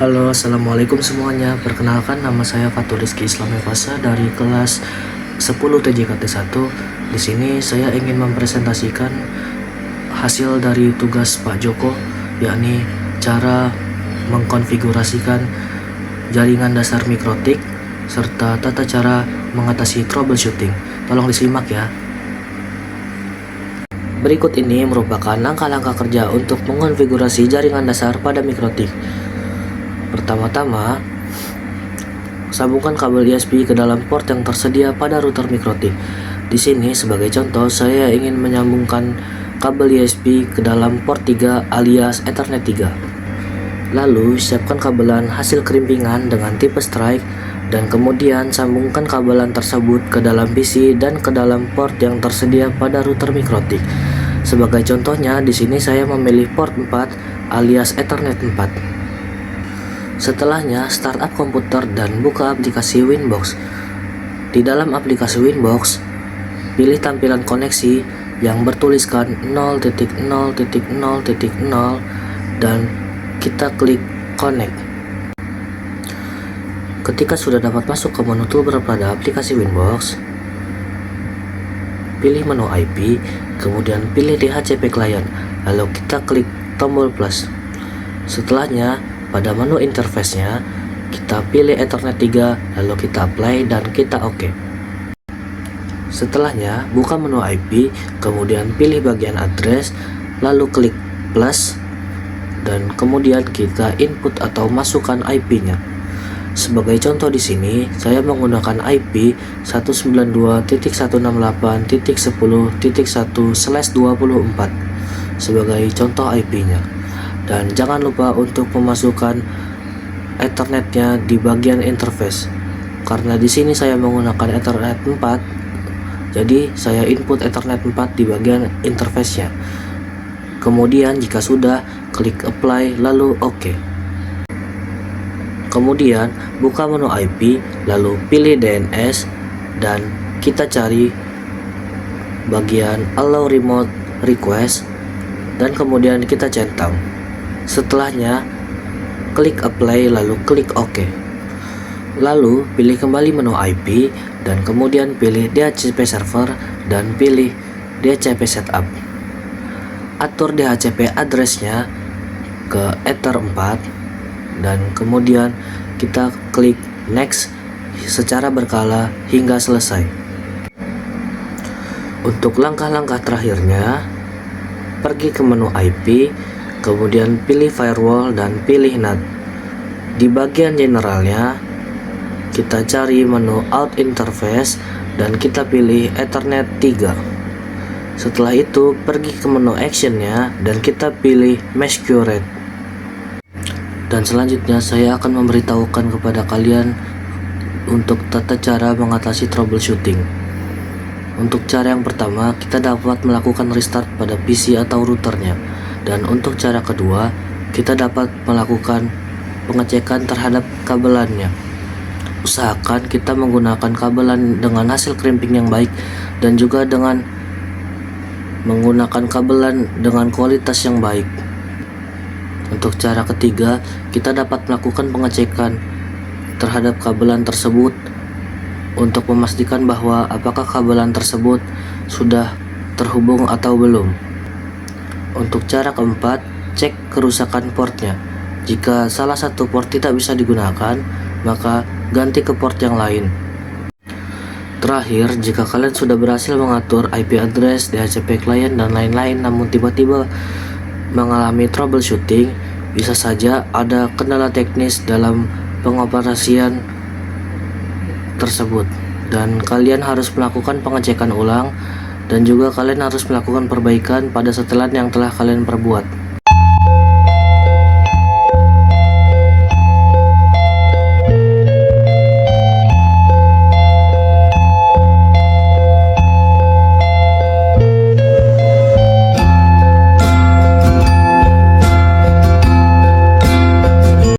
Halo, assalamualaikum semuanya. Perkenalkan, nama saya Fatur Rizky Islam Fasa dari kelas 10 TJKT 1. Di sini saya ingin mempresentasikan hasil dari tugas Pak Joko, yakni cara mengkonfigurasikan jaringan dasar mikrotik serta tata cara mengatasi troubleshooting. Tolong disimak ya. Berikut ini merupakan langkah-langkah kerja untuk mengonfigurasi jaringan dasar pada mikrotik. Pertama-tama, sambungkan kabel USB ke dalam port yang tersedia pada router mikrotik. Di sini sebagai contoh, saya ingin menyambungkan kabel USB ke dalam port 3 alias Ethernet 3. Lalu, siapkan kabelan hasil kerimpingan dengan tipe strike dan kemudian sambungkan kabelan tersebut ke dalam PC dan ke dalam port yang tersedia pada router mikrotik. Sebagai contohnya, di sini saya memilih port 4 alias Ethernet 4. Setelahnya, startup komputer dan buka aplikasi Winbox. Di dalam aplikasi Winbox, pilih tampilan koneksi yang bertuliskan 0.0.0.0 dan kita klik Connect. Ketika sudah dapat masuk ke menu toolbar pada aplikasi Winbox, pilih menu IP, kemudian pilih DHCP Client, lalu kita klik tombol plus. Setelahnya, pada menu interface-nya, kita pilih Ethernet 3, lalu kita apply dan kita OK. Setelahnya, buka menu IP, kemudian pilih bagian address, lalu klik plus, dan kemudian kita input atau masukkan IP-nya. Sebagai contoh di sini, saya menggunakan IP 192.168.10.1/24 sebagai contoh IP-nya. Dan jangan lupa untuk memasukkan Ethernetnya di bagian interface. Karena di sini saya menggunakan Ethernet 4, jadi saya input Ethernet 4 di bagian interface-nya. Kemudian jika sudah, klik apply lalu OK. Kemudian buka menu IP, lalu pilih DNS dan kita cari bagian allow remote request dan kemudian kita centang. Setelahnya, klik apply lalu klik OK. Lalu pilih kembali menu IP dan kemudian pilih DHCP server dan pilih DHCP setup. Atur DHCP address-nya ke Ether 4 dan kemudian kita klik next secara berkala hingga selesai. Untuk langkah-langkah terakhirnya, pergi ke menu IP, kemudian pilih firewall dan pilih NAT. Di bagian generalnya, kita cari menu out interface dan kita pilih Ethernet 3. Setelah itu, pergi ke menu actionnya dan kita pilih mesh curate. Dan selanjutnya saya akan memberitahukan kepada kalian untuk tata cara mengatasi troubleshooting. Untuk cara yang pertama, kita dapat melakukan restart pada PC atau routernya. Dan untuk cara kedua, kita dapat melakukan pengecekan terhadap kabelannya. Usahakan kita menggunakan kabelan dengan hasil crimping yang baik dan juga dengan menggunakan kabelan dengan kualitas yang baik. Untuk cara ketiga, kita dapat melakukan pengecekan terhadap kabelan tersebut untuk memastikan bahwa apakah kabelan tersebut sudah terhubung atau belum. Untuk cara keempat, cek kerusakan portnya. Jika salah satu port tidak bisa digunakan, maka ganti ke port yang lain. Terakhir, jika kalian sudah berhasil mengatur IP address, DHCP client, dan lain-lain namun tiba-tiba mengalami troubleshooting, bisa saja ada kendala teknis dalam pengoperasian tersebut. Dan kalian harus melakukan pengecekan ulang dan juga kalian harus melakukan perbaikan pada setelan yang telah kalian perbuat.